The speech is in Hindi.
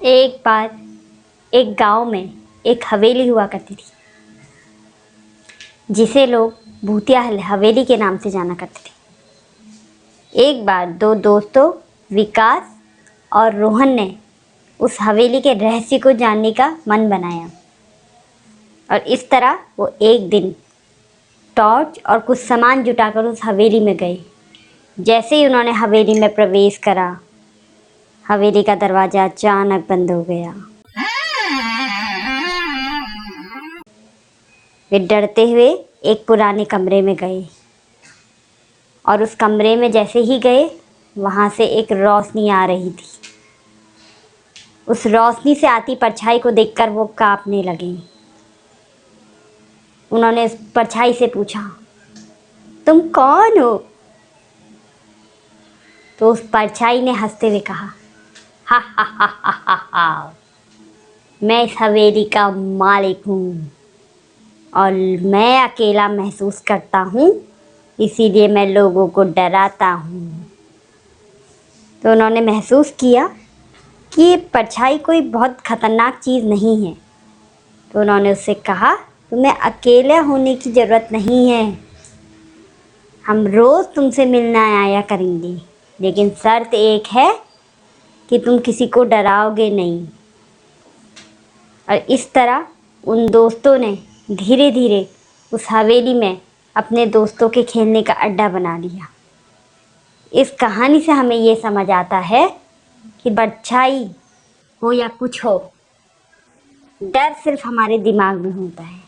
एक बार एक गांव में एक हवेली हुआ करती थी, जिसे लोग भूतिया हवेली के नाम से जाना करते थे। एक बार दो दोस्तों विकास और रोहन ने उस हवेली के रहस्य को जानने का मन बनाया और इस तरह वो एक दिन टॉर्च और कुछ सामान जुटाकर उस हवेली में गए। जैसे ही उन्होंने हवेली में प्रवेश करा, हवेली का दरवाज़ा अचानक बंद हो गया। वे डरते हुए एक पुराने कमरे में गए और उस कमरे में जैसे ही गए, वहाँ से एक रोशनी आ रही थी। उस रोशनी से आती परछाई को देखकर वो कांपने लगे। उन्होंने उस परछाई से पूछा, तुम कौन हो? तो उस परछाई ने हंसते हुए कहा, हा हा हा हा हा हा, मैं इस हवेली का मालिक हूँ और मैं अकेला महसूस करता हूँ, इसीलिए मैं लोगों को डराता हूँ। तो उन्होंने महसूस किया कि ये परछाई कोई बहुत ख़तरनाक चीज़ नहीं है। तो उन्होंने उससे कहा, तुम्हें अकेला होने की ज़रूरत नहीं है, हम रोज़ तुमसे मिलना आया करेंगे, लेकिन शर्त एक है कि तुम किसी को डराओगे नहीं। और इस तरह उन दोस्तों ने धीरे धीरे उस हवेली में अपने दोस्तों के खेलने का अड्डा बना लिया। इस कहानी से हमें ये समझ आता है कि परछाई हो या कुछ हो, डर सिर्फ हमारे दिमाग में होता है।